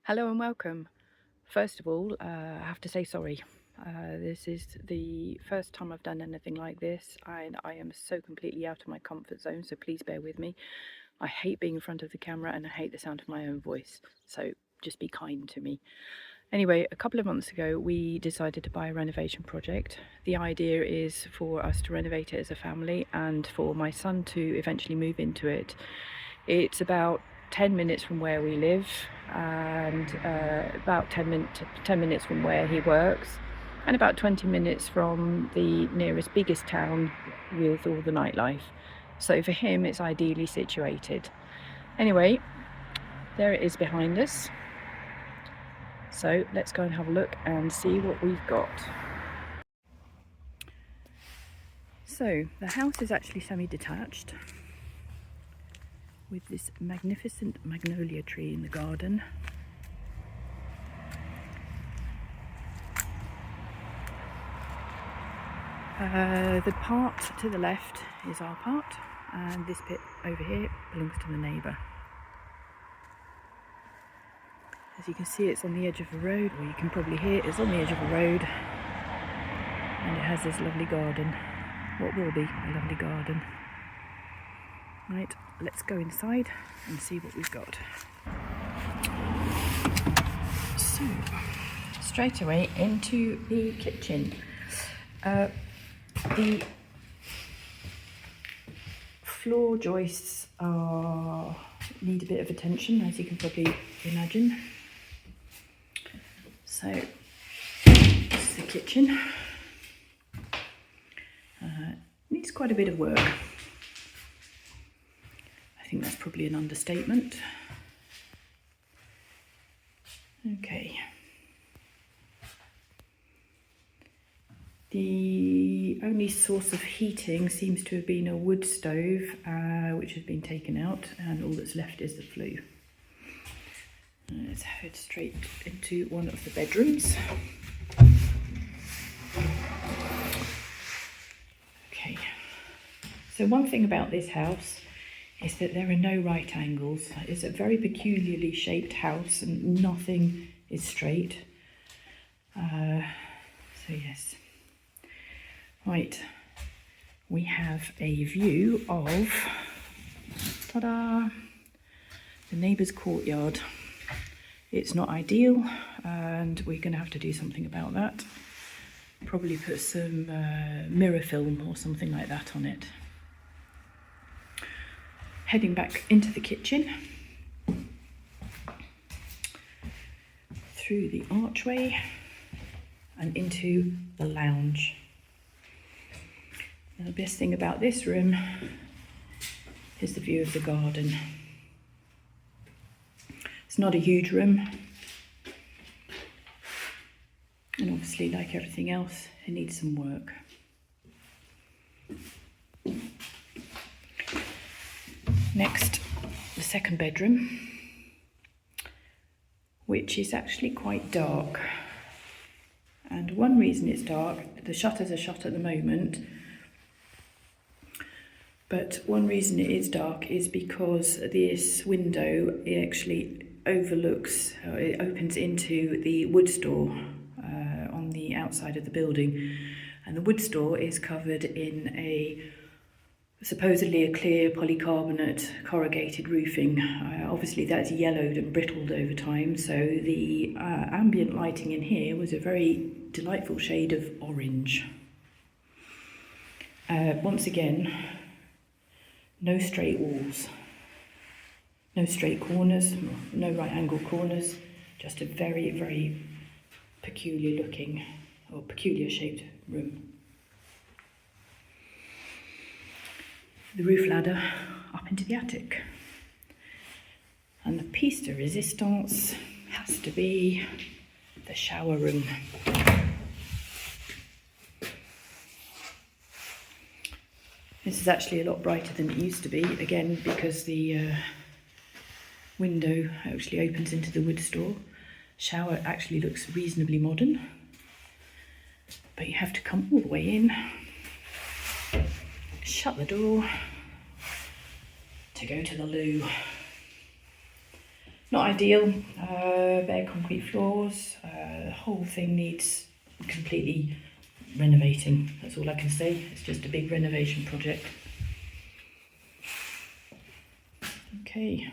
Hello and welcome. First of all, I have to say sorry. This is the first time I've done anything like this, and I am so completely out of my comfort zone, so please bear with me. I hate being in front of the camera and I hate the sound of my own voice, so just be kind to me. Anyway, a couple of months ago we decided to buy a renovation project. The idea is for us to renovate it as a family and for my son to eventually move into it. It's about 10 minutes from where we live and about 10 minutes from where he works, and about 20 minutes from the nearest biggest town with all the nightlife. So for him it's ideally situated. Anyway, there it is behind us. So let's go and have a look and see what we've got. So the house is actually semi-detached with this magnificent magnolia tree in the garden. The part to the left is our part, and this bit over here belongs to the neighbour. As you can see, it's on the edge of a road, or you can probably hear it's on the edge of a road, and it has this lovely garden, what will be a lovely garden. Right, let's go inside and see what we've got. So, straight away into the kitchen. The floor joists need a bit of attention, as you can probably imagine. So, this is the kitchen. Needs quite a bit of work. I think that's probably an understatement. Okay. The only source of heating seems to have been a wood stove, which has been taken out, and all that's left is the flue. Let's head straight into one of the bedrooms. Okay. So one thing about this house is that there are no right angles. It's a very peculiarly shaped house and nothing is straight. So yes. Right, we have a view of, ta-da, the neighbour's courtyard. It's not ideal, and we're going to have to do something about that. Probably put some mirror film or something like that on it. Heading back into the kitchen, through the archway and into the lounge. Now, the best thing about this room is the view of the garden. It's not a huge room, and obviously, like everything else, it needs some work. Next, the second bedroom, which is actually quite dark. And one reason it's dark, the shutters are shut at the moment, but one reason it is dark is because this window, it actually overlooks, it opens into the wood store on the outside of the building. And the wood store is covered in supposedly a clear polycarbonate corrugated roofing. Obviously that's yellowed and brittled over time, so the ambient lighting in here was a very delightful shade of orange. Once again, no straight walls, no straight corners, no right angle corners, just a very, very peculiar looking or peculiar shaped room. The roof ladder up into the attic. And the piece de resistance has to be the shower room. This is actually a lot brighter than it used to be, again because the window actually opens into the wood store. Shower actually looks reasonably modern, but you have to come all the way in, shut the door to go to the loo. Not ideal. Bare concrete floors. The whole thing needs completely renovating. That's all I can say. It's just a big renovation project. Okay,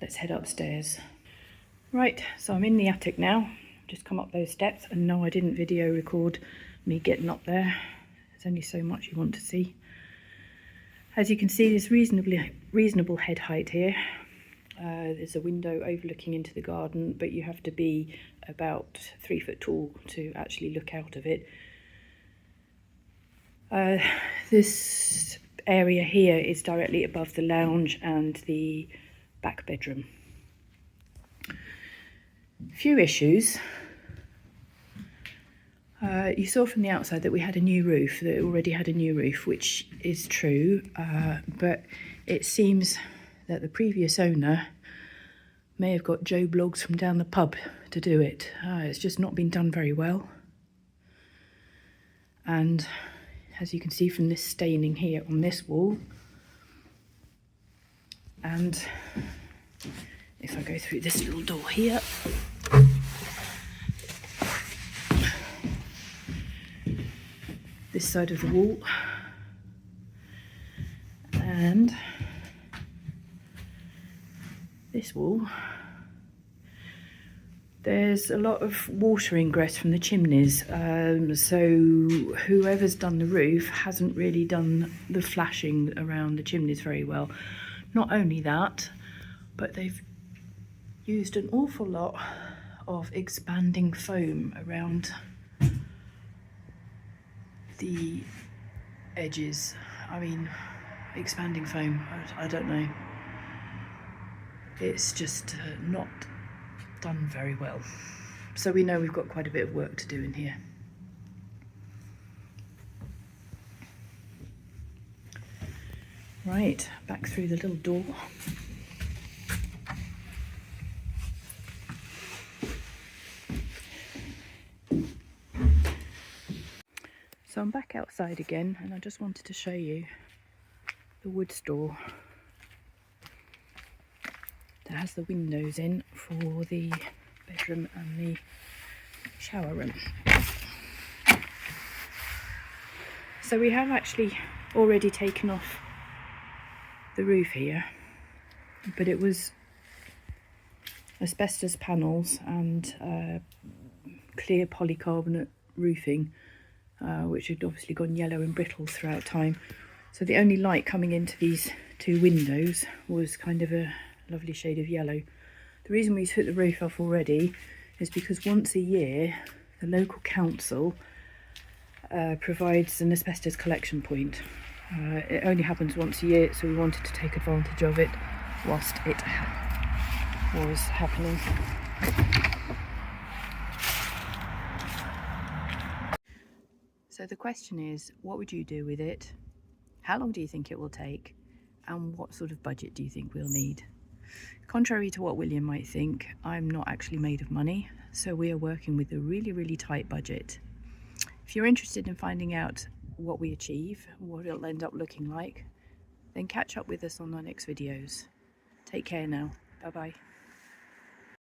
let's head upstairs. Right, so I'm in the attic now. Just come up those steps, and no, I didn't video record me getting up there. There's only so much you want to see. As you can see, there's reasonable head height here. There's a window overlooking into the garden, but you have to be about 3 foot tall to actually look out of it. This area here is directly above the lounge and the back bedroom. Few issues. You saw from the outside that we had a new roof, that it already had a new roof, which is true, but it seems that the previous owner may have got Joe Bloggs from down the pub to do it. It's just not been done very well. And as you can see from this staining here on this wall, and if I go through this little door here, this side of the wall, and this wall, there's a lot of water ingress from the chimneys, so whoever's done the roof hasn't really done the flashing around the chimneys very well. Not only that, but they've used an awful lot of expanding foam around the edges. I mean, expanding foam, I don't know. It's just not done very well. So we know we've got quite a bit of work to do in here. Right, back through the little door. So I'm back outside again, and I just wanted to show you the wood store that has the windows in for the bedroom and the shower room. So we have actually already taken off the roof here, but it was asbestos panels and clear polycarbonate roofing, which had obviously gone yellow and brittle throughout time. So the only light coming into these two windows was kind of a lovely shade of yellow. The reason we took the roof off already is because once a year the local council provides an asbestos collection point. It only happens once a year, so we wanted to take advantage of it whilst it was happening. So the question is, what would you do with it? How long do you think it will take? And what sort of budget do you think we'll need? Contrary to what William might think, I'm not actually made of money, so we are working with a really tight budget. If you're interested in finding out what we achieve, what it'll end up looking like, then catch up with us on our next videos. Take care now. Bye bye.